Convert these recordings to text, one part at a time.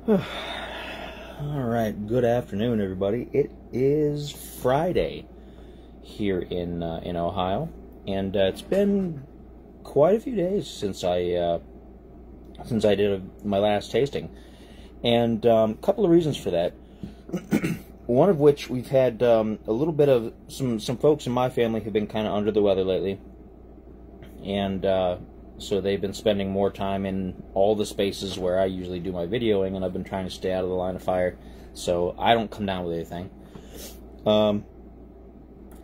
Alright, good afternoon, everybody. It is Friday here in Ohio, and it's been quite a few days since I did my last tasting, and a couple of reasons for that. One of which, we've had a little bit of some folks in my family have been kind of under the weather lately, and so they've been spending more time in all the spaces where I usually do my videoing, and I've been trying to stay out of the line of fire, so I don't come down with anything.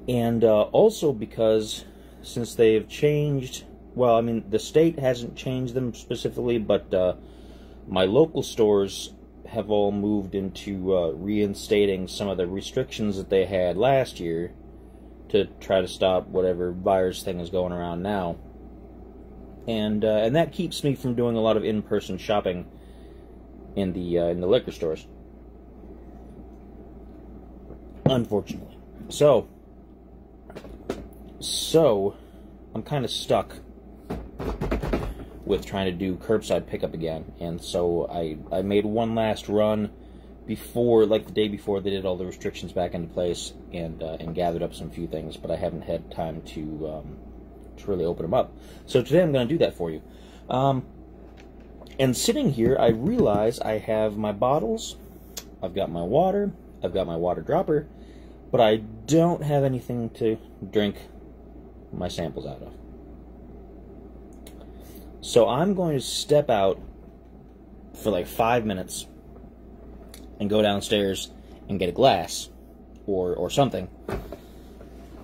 And also because since they've changed, well, I mean, the state hasn't changed them specifically, but my local stores have all moved into reinstating some of the restrictions that they had last year to try to stop whatever virus thing is going around now. And that keeps me from doing a lot of in-person shopping in the liquor stores, unfortunately. So I'm kind of stuck with trying to do curbside pickup again, and so I made one last run before, like the day before they did all the restrictions back into place, and gathered up some few things, but I haven't had time to really open them up. So today I'm going to do that for you. And sitting here, I realize I have my bottles, I've got my water, I've got my water dropper, but I don't have anything to drink my samples out of. So I'm going to step out for like 5 minutes and go downstairs and get a glass or something,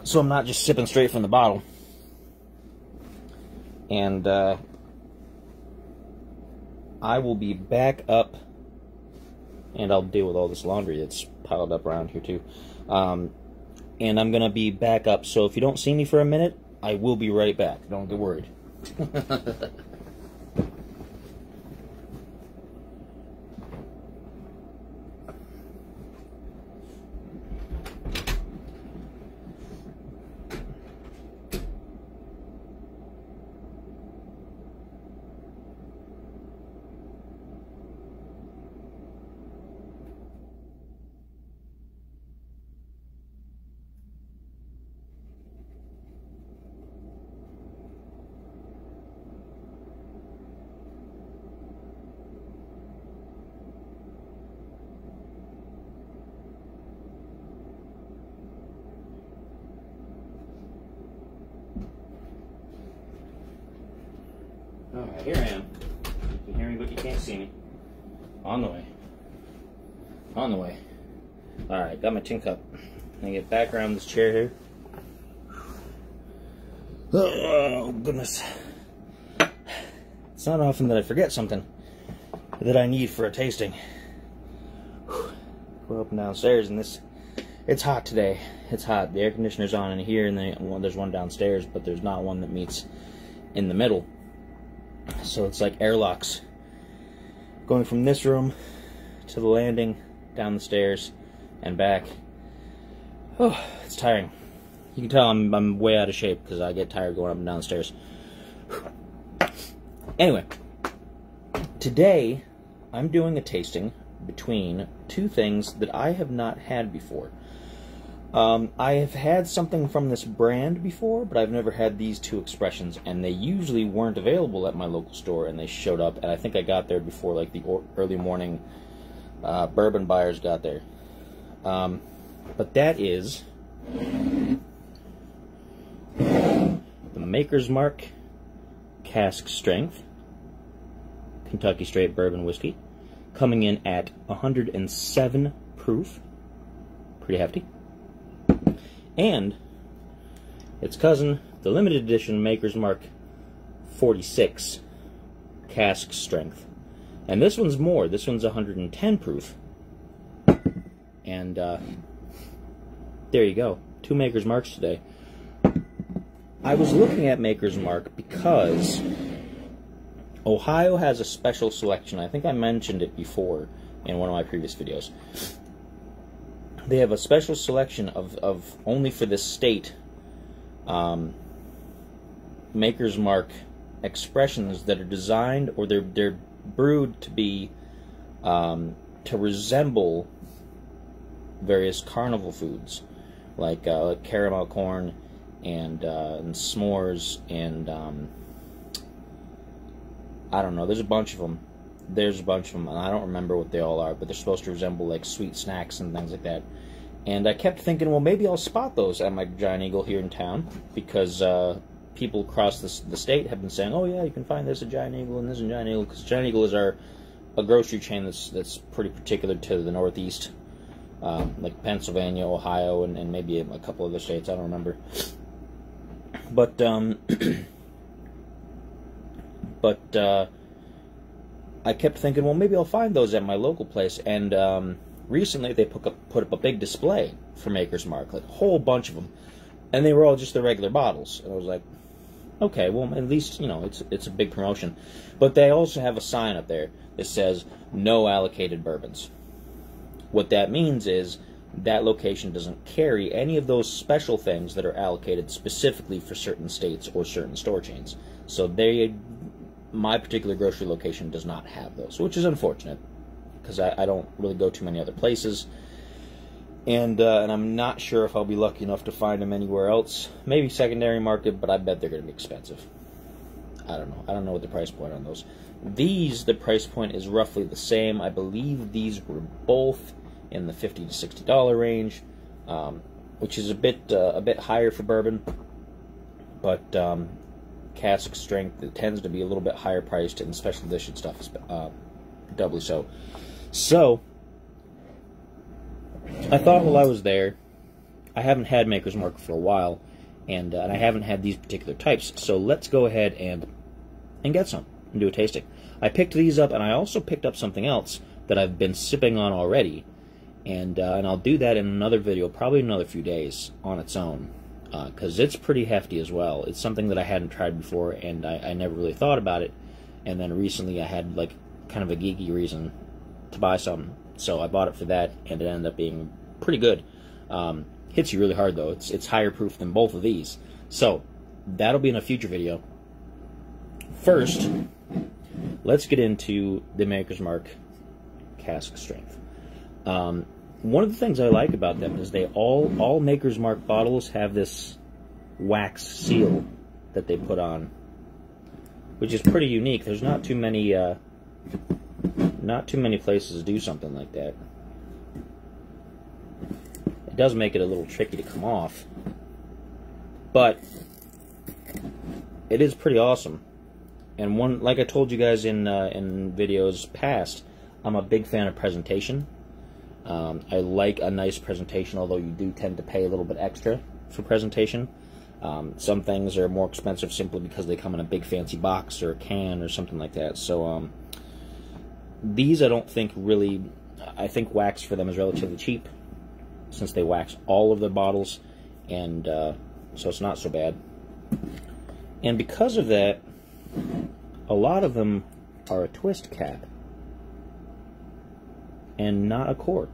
so I'm not just sipping straight from the bottle. And I will be back up, and I'll deal with all this laundry that's piled up around here too. And I'm going to be back up, so if you don't see me for a minute, I will be right back. Don't get worried. Alright, here I am. You can hear me, but you can't see me. On the way. On the way. Alright, got my tin cup. I'm gonna get back around this chair here. Oh, goodness. It's not often that I forget something that I need for a tasting. We're up and downstairs, and it's hot today. It's hot. The air conditioner's on in here, and there's one downstairs, but there's not one that meets in the middle. So it's like airlocks going from this room to the landing, down the stairs, and back. Oh, it's tiring. You can tell I'm way out of shape because I get tired going up and down the stairs. Anyway, today I'm doing a tasting between two things that I have not had before. I have had something from this brand before, but I've never had these two expressions, and they usually weren't available at my local store, and they showed up, and I think I got there before, like, the early morning bourbon buyers got there. But that is the Maker's Mark Cask Strength Kentucky Straight Bourbon Whiskey, coming in at 107 proof. Pretty hefty. And its cousin, the limited edition Maker's Mark 46 Cask Strength. And this one's more. This one's 110 proof. And there you go. Two Maker's Marks today. I was looking at Maker's Mark because Ohio has a special selection. I think I mentioned it before in one of my previous videos. They have a special selection of only for this state Maker's Mark expressions that are designed, or they're brewed to be to resemble various carnival foods, like caramel corn and s'mores and I don't know. There's a bunch of them. And I don't remember what they all are, but they're supposed to resemble like sweet snacks and things like that. And I kept thinking, well, maybe I'll spot those at my Giant Eagle here in town, because people across the state have been saying, oh yeah, you can find this at Giant Eagle and this at Giant Eagle, because Giant Eagle is a grocery chain that's pretty particular to the Northeast, like Pennsylvania, Ohio, and maybe a couple other states. I don't remember. But I kept thinking, well, maybe I'll find those at my local place. And recently they put up a big display for Maker's Mark, like a whole bunch of them, and they were all just the regular bottles. And I was like, okay, well, at least, you know, it's a big promotion. But they also have a sign up there that says no allocated bourbons. What that means is that location doesn't carry any of those special things that are allocated specifically for certain states or certain store chains. So my particular grocery location does not have those, which is unfortunate, because I don't really go to many other places, and I'm not sure if I'll be lucky enough to find them anywhere else. Maybe secondary market, but I bet they're going to be expensive. I don't know. I don't know what the price point on those. The price point is roughly the same. I believe these were both in the $50 to $60 range, which is a bit higher for bourbon, but cask strength, it tends to be a little bit higher priced, and special edition stuff is doubly so. So I thought, while I was there, I haven't had Maker's Mark for a while, and I haven't had these particular types, so let's go ahead and get some and do a tasting. I picked these up, and I also picked up something else that I've been sipping on already, and I'll do that in another video, probably in another few days on its own, because it's pretty hefty as well. It's something that I hadn't tried before, and I never really thought about it, and then recently I had like kind of a geeky reason to buy some, so I bought it for that, and it ended up being pretty good. Hits you really hard though. It's higher proof than both of these, so that'll be in a future video. First, let's get into the Maker's Mark cask strength. One of the things I like about them is they all Maker's Mark bottles have this wax seal that they put on, which is pretty unique. There's not too many places do something like that. It does make it a little tricky to come off, but it is pretty awesome. And like I told you guys in videos past, I'm a big fan of presentation. I like a nice presentation, although you do tend to pay a little bit extra for presentation. Some things are more expensive simply because they come in a big fancy box or a can or something like that. So these I don't think really, I think wax for them is relatively cheap, since they wax all of their bottles, and so it's not so bad. And because of that, a lot of them are a twist cap and not a cork,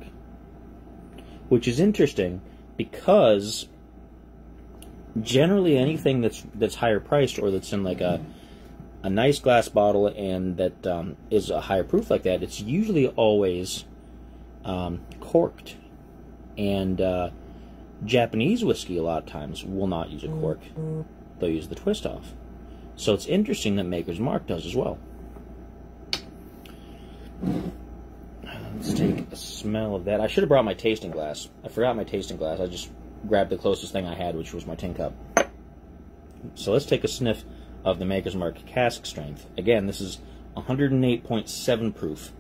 which is interesting, because generally anything that's higher priced, or that's in like a nice glass bottle and that is a higher proof like that, it's usually always corked. And Japanese whiskey a lot of times will not use a cork. They'll use the twist off. So it's interesting that Maker's Mark does as well. Let's take a smell of that. I should have brought my tasting glass. I forgot my tasting glass. I just grabbed the closest thing I had, which was my tin cup. So let's take a sniff of the Maker's Mark cask strength. Again, this is 108.7 proof.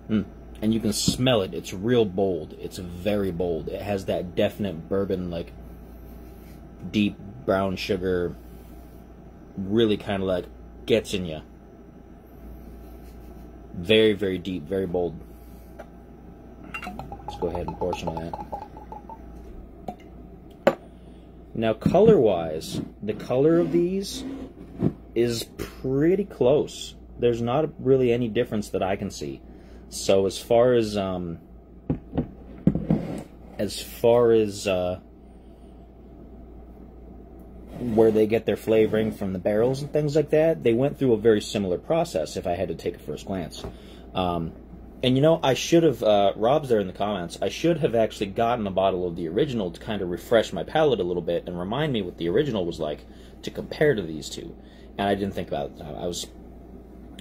And you can smell it. It's real bold. It's very bold. It has that definite bourbon, like deep brown sugar, really kind of like gets in you. Very, very deep, very bold. Let's go ahead and pour some of that. Now, color-wise, the color of these is pretty close. There's not really any difference that I can see. So as far as where they get their flavoring from the barrels and things like that, they went through a very similar process if I had to take a first glance. And you know, I should have, Rob's there in the comments, I should have actually gotten a bottle of the original to kind of refresh my palate a little bit and remind me what the original was like to compare to these two. And I didn't think about it.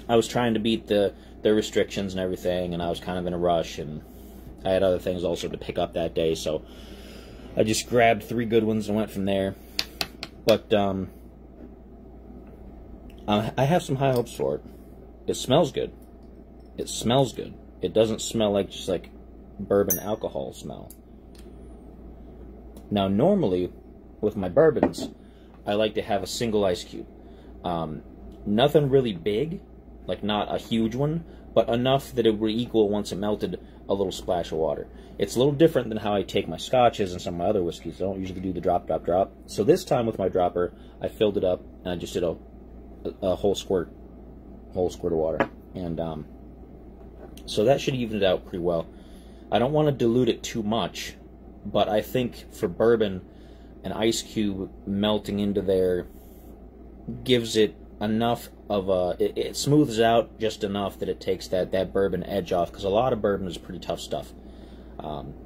I was trying to beat the restrictions and everything, and I was kind of in a rush, and I had other things also to pick up that day, so I just grabbed 3 good ones and went from there. But I have some high hopes for it. It smells good. It smells good. It doesn't smell like just like bourbon alcohol smell. Now, normally with my bourbons, I like to have a single ice cube. Nothing really big, like not a huge one, but enough that it would equal, once it melted, a little splash of water. It's a little different than how I take my scotches and some of my other whiskeys. I don't usually do the drop, drop, drop. So this time with my dropper, I filled it up and I just did a whole squirt of water. And so that should even it out pretty well. I don't want to dilute it too much, but I think for bourbon, an ice cube melting into there gives it enough of a... It smooths out just enough that it takes that bourbon edge off, because a lot of bourbon is pretty tough stuff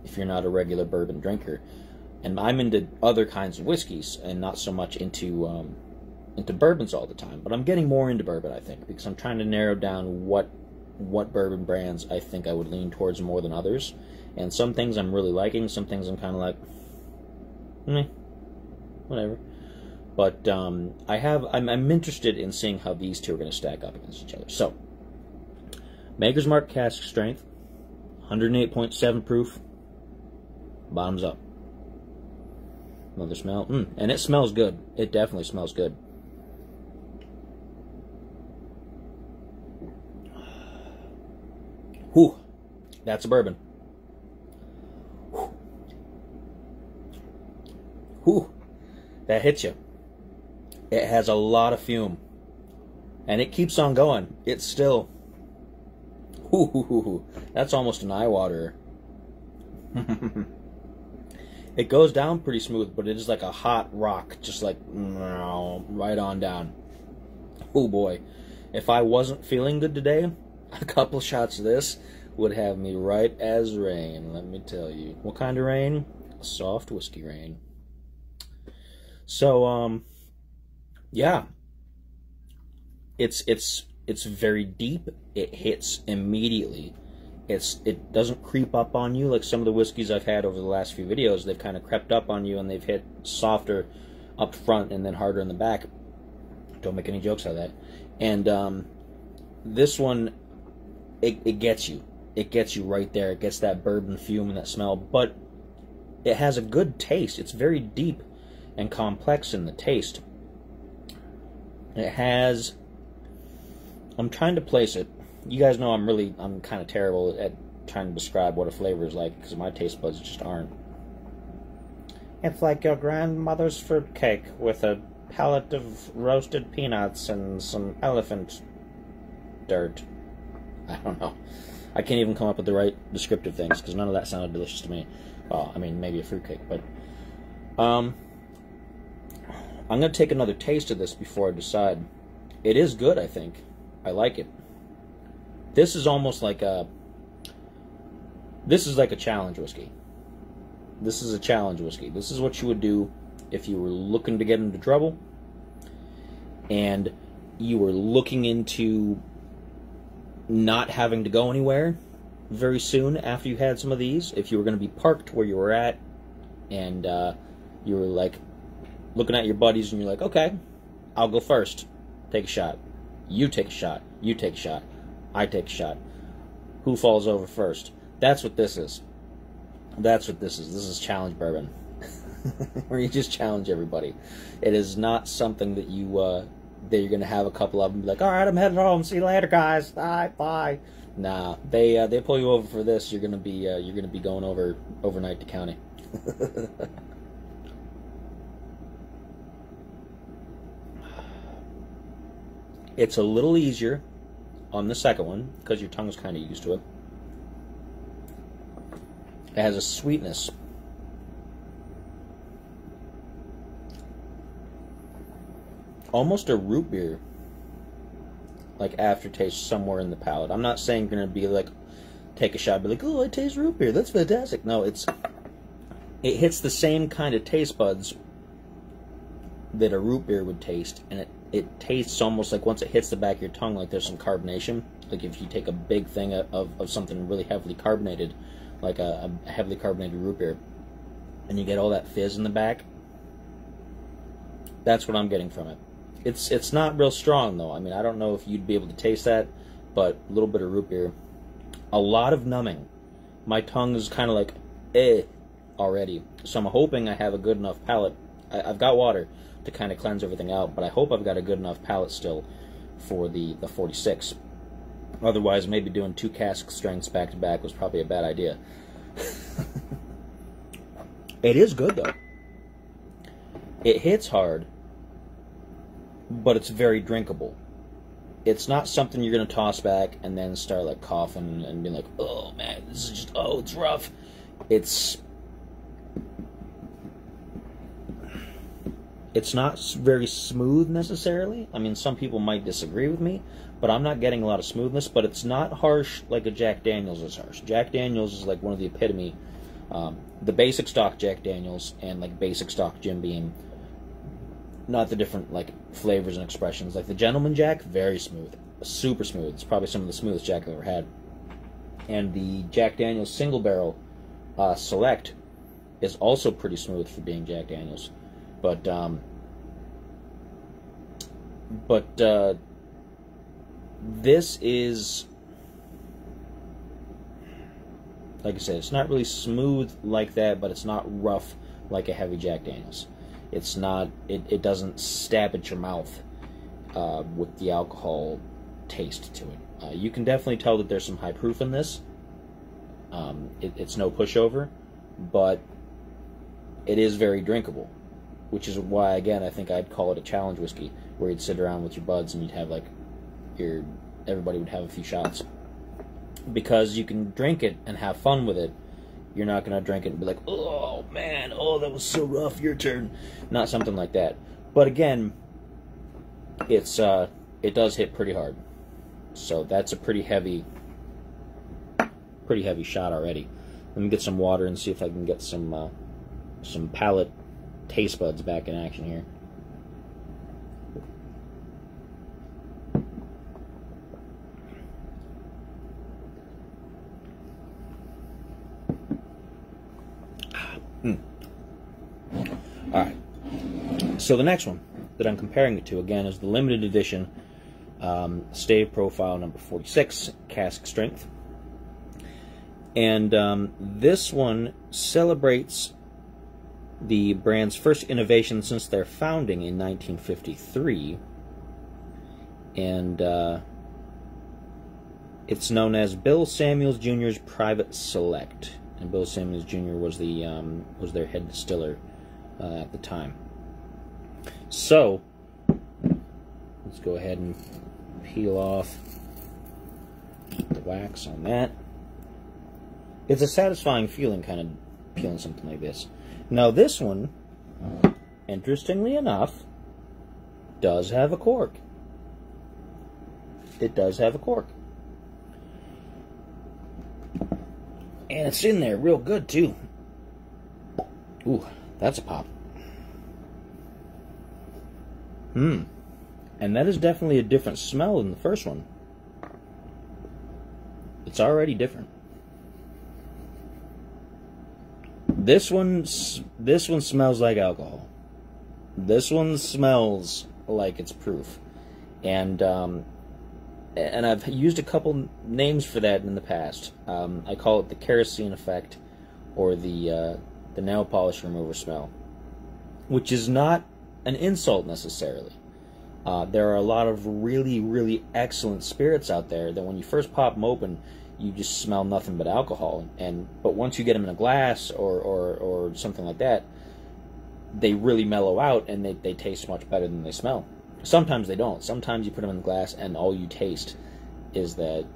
if you're not a regular bourbon drinker. And I'm into other kinds of whiskeys and not so much into bourbons all the time. But I'm getting more into bourbon, I think, because I'm trying to narrow down what bourbon brands I think I would lean towards more than others. And some things I'm really liking, some things I'm kind of like, meh, whatever. But I'm interested in seeing how these two are going to stack up against each other. So, Maker's Mark Cask Strength, 108.7 proof, bottoms up. Another smell, and it smells good. It definitely smells good. Whew, that's a bourbon. Whew, that hits you. It has a lot of fume, and it keeps on going. It's still, that's almost an eye waterer. It goes down pretty smooth, but it is like a hot rock, just like right on down. Oh boy, if I wasn't feeling good today, a couple shots of this would have me right as rain, let me tell you. What kind of rain? A soft whiskey rain. So, yeah, it's very deep. It hits immediately. It doesn't creep up on you like some of the whiskeys I've had over the last few videos. They've kind of crept up on you and they've hit softer up front and then harder in the back. Don't make any jokes out of that. And this one, it gets you. It gets you right there. It gets that bourbon fume and that smell, but it has a good taste. It's very deep and complex in the taste. It has, I'm trying to place it. You guys know I'm kind of terrible at trying to describe what a flavor is like, because my taste buds just aren't. It's like your grandmother's fruit cake with a pellet of roasted peanuts and some elephant dirt. I don't know. I can't even come up with the right descriptive things, because none of that sounded delicious to me. I mean, maybe a fruitcake, but I'm going to take another taste of this before I decide. It is good, I think. I like it. This is almost like a... This is like a challenge whiskey. This is a challenge whiskey. This is what you would do if you were looking to get into trouble and you were looking into not having to go anywhere very soon after you had some of these. If you were going to be parked where you were at and you were like looking at your buddies and you're like, okay, I'll go first. Take a shot. You take a shot. You take a shot. I take a shot. Who falls over first? That's what this is. That's what this is. This is challenge bourbon. Where you just challenge everybody. It is not something that you that you're gonna have a couple of them be like, all right, I'm heading home. See you later, guys. Bye, bye. Nah, they pull you over for this. You're gonna be going overnight to county. It's a little easier on the second one because your tongue's kind of used to it. It has a sweetness. almost a root beer, like, aftertaste somewhere in the palate. I'm not saying you're going to be like, take a shot, be like, oh, I taste root beer, that's fantastic. No, it hits the same kind of taste buds that a root beer would taste, and it tastes almost like once it hits the back of your tongue, like there's some carbonation. Like if you take a big thing of something really heavily carbonated, like a heavily carbonated root beer, and you get all that fizz in the back. That's what I'm getting from it. It's not real strong, though. I mean, I don't know if you'd be able to taste that, but a little bit of root beer. A lot of numbing. My tongue is kind of like, already. So I'm hoping I have a good enough palate. I've got water to kind of cleanse everything out, but I hope I've got a good enough palate still for the 46. Otherwise, maybe doing 2 cask strengths back to back was probably a bad idea. It is good, though. It hits hard, but it's very drinkable. It's not something you're going to toss back and then start like coughing and being like, oh man, this is just, oh, it's rough. It's not very smooth necessarily. I mean, some people might disagree with me, but I'm not getting a lot of smoothness, but it's not harsh like a Jack Daniels is harsh. Jack Daniels is like one of the epitome, the basic stock Jack Daniels and like basic stock Jim Beam, not the different like flavors and expressions. Like the Gentleman Jack, very smooth, super smooth. It's probably some of the smoothest Jack I've ever had. And the Jack Daniels Single Barrel Select is also pretty smooth for being Jack Daniels. But this is, like I said, it's not really smooth like that, but it's not rough like a heavy Jack Daniels. It's not, it doesn't stab at your mouth with the alcohol taste to it. You can definitely tell that there's some high proof in this. It's no pushover, but it is very drinkable, which is why, again, I think I'd call it a challenge whiskey, where you'd sit around with your buds and you'd have like everybody would have a few shots, because you can drink it and have fun with it. You're not going to drink it and be like, oh man, oh that was so rough, your turn. Not something like that. But again, it does hit pretty hard. So that's a pretty heavy shot already. Let me get some water and see if I can get some palate taste buds back in action here. Alright, so the next one that I'm comparing it to, again, is the limited edition Stave Profile number 46, Cask Strength. And this one celebrates the brand's first innovation since their founding in 1953. And it's known as Bill Samuels Jr.'s Private Select. And Bill Samuels Jr. was their head distiller at the time. So let's go ahead and peel off the wax on that. It's a satisfying feeling, kind of peeling something like this. Now this one, interestingly enough, does have a cork. It does have a cork. And it's in there real good, too. Ooh, that's a pop. And that is definitely a different smell than the first one. It's already different. This one smells like alcohol. This one smells like it's proof. And I've used a couple names for that in the past. I call it the kerosene effect, or the nail polish remover smell, which is not an insult necessarily. There are a lot of really, really excellent spirits out there that when you first pop them open, you just smell nothing but alcohol. But once you get them in a glass or something like that, they really mellow out and they taste much better than they smell. Sometimes they don't. Sometimes you put them in the glass and all you taste is that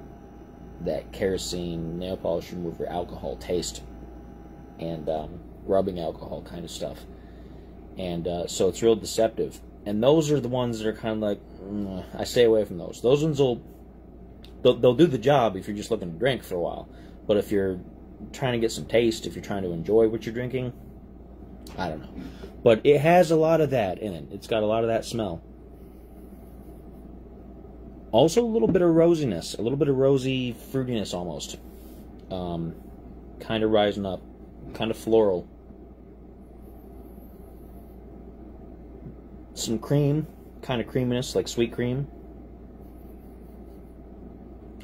kerosene nail polish remover alcohol taste and rubbing alcohol kind of stuff. And so it's real deceptive. And those are the ones that are kind of like, I stay away from those. Those ones they'll do the job if you're just looking to drink for a while. But if you're trying to get some taste, if you're trying to enjoy what you're drinking, I don't know. But it has a lot of that in it. It's got a lot of that smell. Also a little bit of rosiness, a little bit of rosy fruitiness almost. Kind of rising up, kind of floral. Some cream, kind of creaminess, like sweet cream.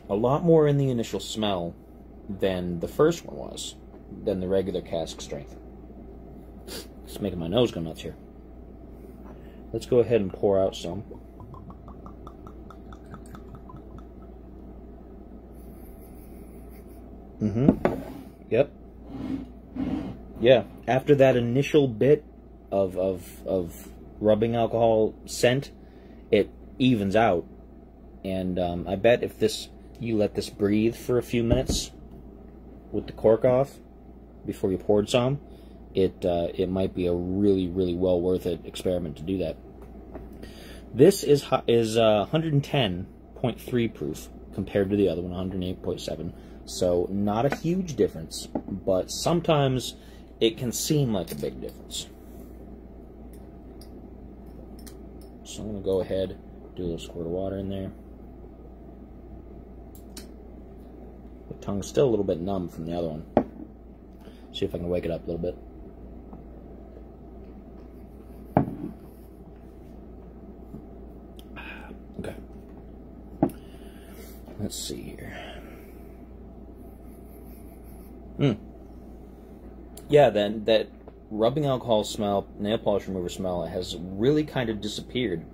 A lot more in the initial smell than the first one was, than the regular cask strength. It's making my nose go nuts here. Let's go ahead and pour out some. Yep. Yeah, after that initial bit of rubbing alcohol scent, it evens out. And I bet if you let this breathe for a few minutes with the cork off before you poured some, it might be a really, really well worth it experiment to do that. This is 110.3 proof compared to the other one, 108.7. So not a huge difference, but sometimes it can seem like a big difference. So I'm going to go ahead, do a little squirt of water in there. The tongue's still a little bit numb from the other one. See if I can wake it up a little bit. Okay. Let's see here. Yeah, then that rubbing alcohol smell, nail polish remover smell, has really kind of disappeared.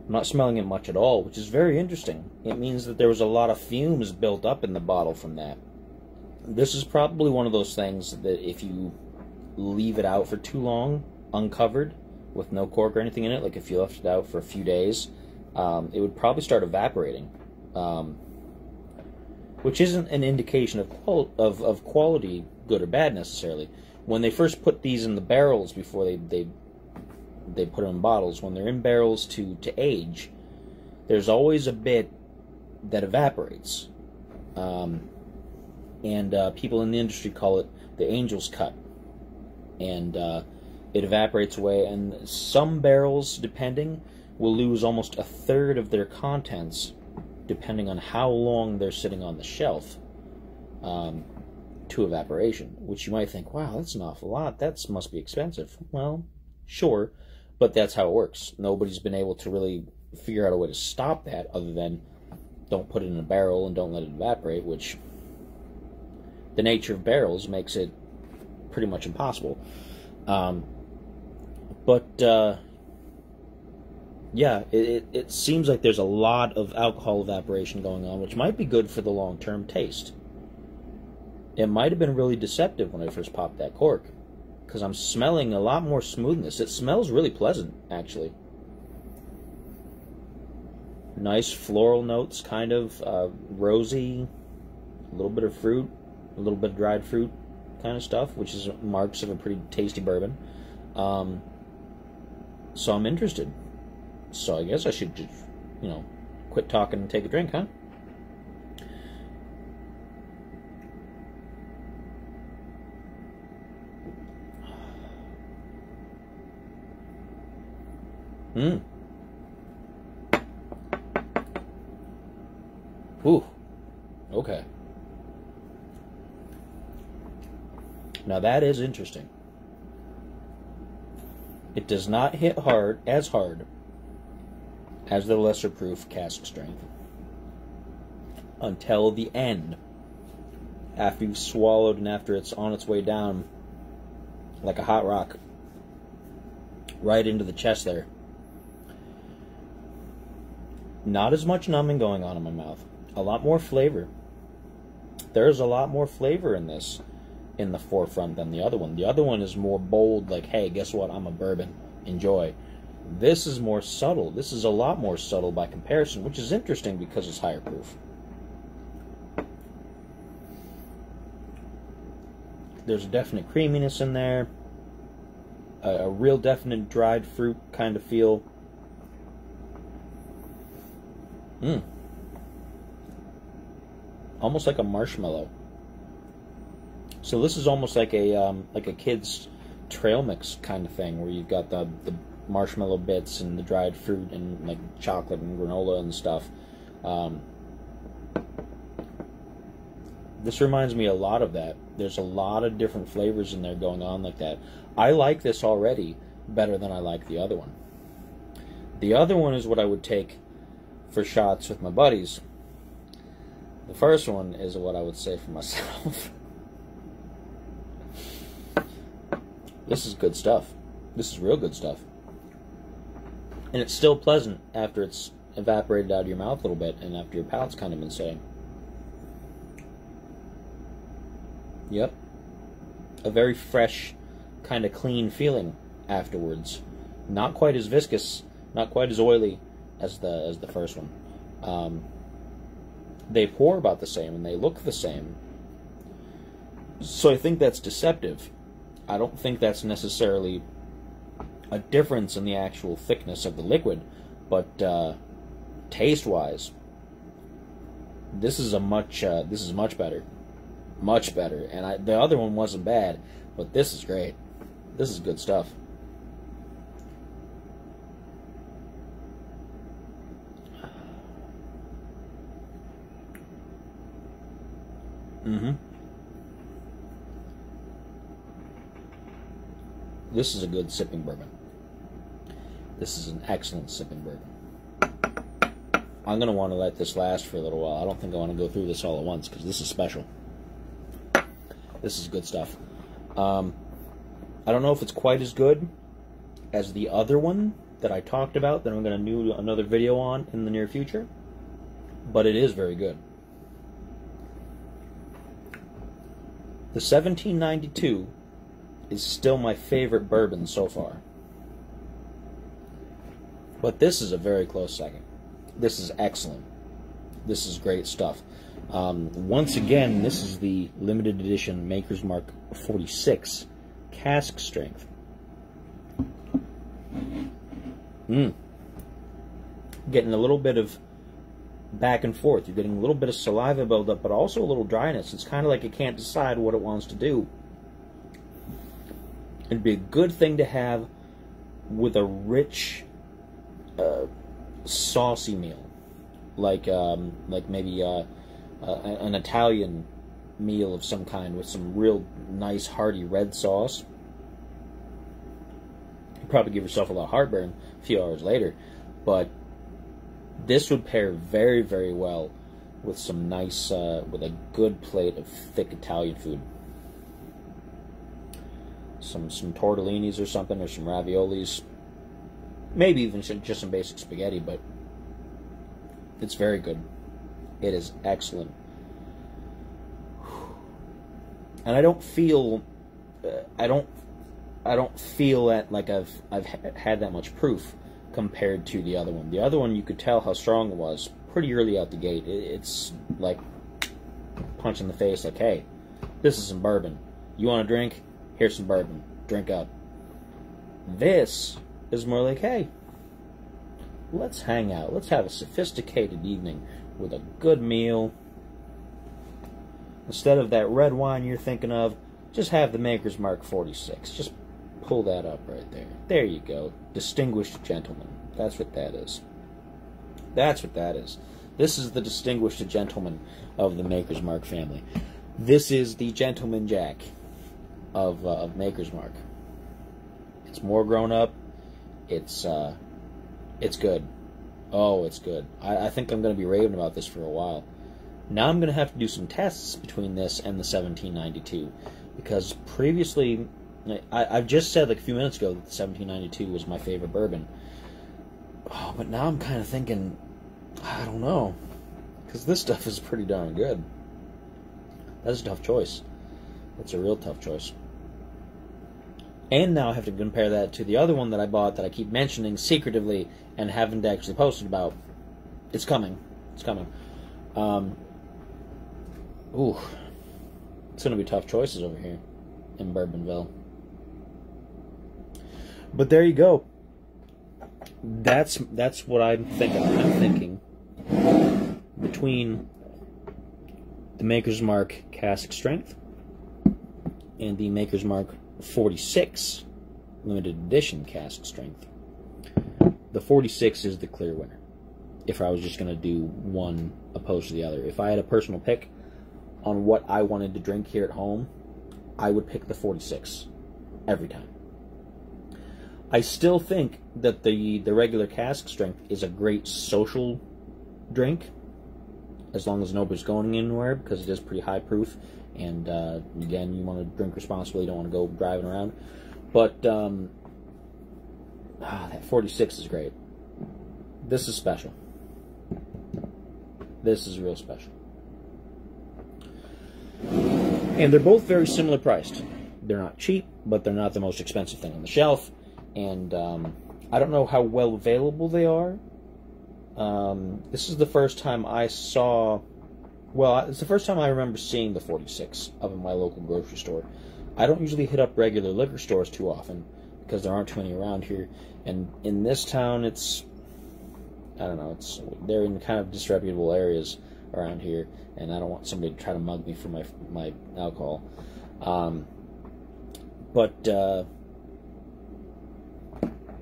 I'm not smelling it much at all, which is very interesting. It means that there was a lot of fumes built up in the bottle from that. This is probably one of those things that if you leave it out for too long, uncovered, with no cork or anything in it, like if you left it out for a few days, it would probably start evaporating. Which isn't an indication of quality, good or bad necessarily. When they first put these in the barrels before they put them in bottles, when they're in barrels to age, there's always a bit that evaporates. People in the industry call it the angel's cut. And it evaporates away, and some barrels, depending, will lose almost a third of their contents depending on how long they're sitting on the shelf to evaporation, which you might think, wow, that's an awful lot. That must be expensive. Well, sure, but that's how it works. Nobody's been able to really figure out a way to stop that other than don't put it in a barrel and don't let it evaporate, which the nature of barrels makes it pretty much impossible. Yeah, it seems like there's a lot of alcohol evaporation going on, which might be good for the long-term taste. It might have been really deceptive when I first popped that cork, because I'm smelling a lot more smoothness. It smells really pleasant, actually. Nice floral notes, kind of rosy, a little bit of fruit, a little bit of dried fruit kind of stuff, which is marks of a pretty tasty bourbon. So I'm interested. So I guess I should just, quit talking and take a drink, huh? Ooh. Okay. Now that is interesting. It does not hit as hard as the lesser proof cask strength until the end, after you've swallowed and after it's on its way down like a hot rock right into the chest there. Not as much numbing going on in my mouth. A lot more flavor. There's a lot more flavor in this in the forefront than the other one. The other one is more bold, like, hey, guess what? I'm a bourbon. Enjoy. This is more subtle. This is a lot more subtle by comparison, which is interesting because it's higher proof. There's a definite creaminess in there. a real definite dried fruit kind of feel. Almost like a marshmallow. So this is almost like a kid's trail mix kind of thing, where you've got the marshmallow bits and the dried fruit and like chocolate and granola and stuff. This reminds me a lot of that. There's a lot of different flavors in there going on like that. I like this already better than I like the other one. The other one is what I would take for shots with my buddies. The first one is what I would say for myself. This is good stuff. This is real good stuff. And it's still pleasant after it's evaporated out of your mouth a little bit and after your palate's kind of been setting. Yep. A very fresh, kind of clean feeling afterwards. Not quite as viscous, not quite as oily as the first one. They pour about the same and they look the same. So I think that's deceptive. I don't think that's necessarily a difference in the actual thickness of the liquid, but taste-wise, this is much better, much better. And the other one wasn't bad, but this is great. This is good stuff. This is a good sipping bourbon. This is an excellent sipping bourbon. I'm going to want to let this last for a little while. I don't think I want to go through this all at once because this is special. This is good stuff. I don't know if it's quite as good as the other one that I talked about that I'm going to do another video on in the near future, but it is very good. The 1792 is still my favorite bourbon so far. But this is a very close second. This is excellent. This is great stuff. Once again, this is the limited edition Maker's Mark 46 cask strength. Getting a little bit of back and forth. You're getting a little bit of saliva buildup, but also a little dryness. It's kind of like it can't decide what it wants to do. It'd be a good thing to have with a rich, saucy meal, like maybe an Italian meal of some kind with some real nice hearty red sauce. You'd probably give yourself a lot of heartburn a few hours later, but this would pair very, very well with some nice, with a good plate of thick Italian food. Some tortellinis or something, or some raviolis. Maybe even just some basic spaghetti, but it's very good. It is excellent. And I don't feel, I don't feel that like I've had that much proof compared to the other one. The other one, you could tell how strong it was pretty early out the gate. It's like punch in the face, like, hey, this is some bourbon. You want a drink? Here's some bourbon. Drink up. This is more like, hey, let's hang out. Let's have a sophisticated evening with a good meal. Instead of that red wine you're thinking of, just have the Maker's Mark 46. Just pull that up right there. There you go. Distinguished gentleman. That's what that is. That's what that is. This is the distinguished gentleman of the Maker's Mark family. This is the Gentleman Jack of Maker's Mark. It's more grown up. It's good. Oh, it's good. I think I'm going to be raving about this for a while. Now I'm going to have to do some tests between this and the 1792, because previously, I've just said like a few minutes ago that the 1792 was my favorite bourbon. Oh, but now I'm kind of thinking, I don't know, because this stuff is pretty darn good. That's a tough choice. That's a real tough choice. And now I have to compare that to the other one that I bought that I keep mentioning secretively and haven't actually posted about. It's coming. It's coming. Ooh. It's going to be tough choices over here in Bourbonville. But there you go. That's what I'm thinking. I'm thinking between the Maker's Mark Cask Strength and the Maker's Mark 46 Limited Edition Cask Strength. The 46 is the clear winner. If I was just going to do one opposed to the other. If I had a personal pick on what I wanted to drink here at home, I would pick the 46 every time. I still think that the regular Cask Strength is a great social drink, as long as nobody's going anywhere, because it is pretty high proof, and again, you want to drink responsibly, you don't want to go driving around. But that 46 is great. This is special. This is real special. And they're both very similar priced. They're not cheap, but they're not the most expensive thing on the shelf. And I don't know how well available they are. This is the first time I saw... Well, it's the first time I remember seeing the 46 up in my local grocery store. I don't usually hit up regular liquor stores too often, because there aren't too many around here. And in this town, it's... I don't know, they're in kind of disreputable areas around here, and I don't want somebody to try to mug me for my alcohol.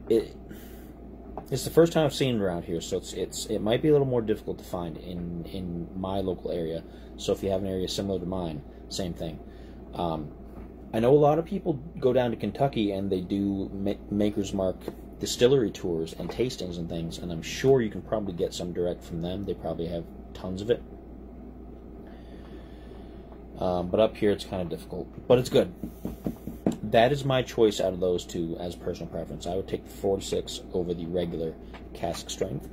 It's the first time I've seen it around here, so it might be a little more difficult to find in my local area. So if you have an area similar to mine, same thing. I know a lot of people go down to Kentucky and they do Maker's Mark distillery tours and tastings and things, and I'm sure you can probably get some direct from them. They probably have tons of it. But up here it's kind of difficult. But it's good. That is my choice out of those two as personal preference. I would take the 46 over the regular Cask Strength.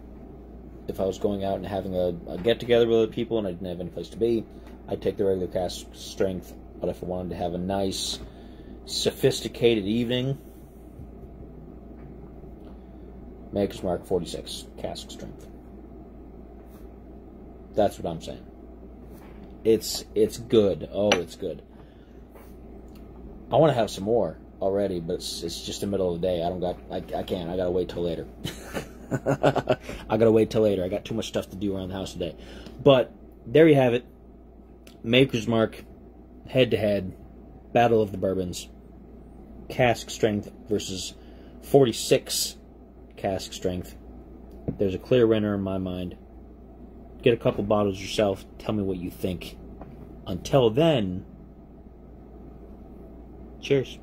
If I was going out and having a get-together with other people and I didn't have any place to be, I'd take the regular Cask Strength. But if I wanted to have a nice, sophisticated evening, Maker's Mark 46 Cask Strength. That's what I'm saying. It's good. Oh, it's good. I want to have some more already, but it's just the middle of the day. I can't. I gotta wait till later. I gotta wait till later. I got too much stuff to do around the house today. But there you have it. Maker's Mark, head-to-head, Battle of the Bourbons. Cask Strength versus 46 Cask Strength. There's a clear winner in my mind. Get a couple bottles yourself. Tell me what you think. Until then, cheers.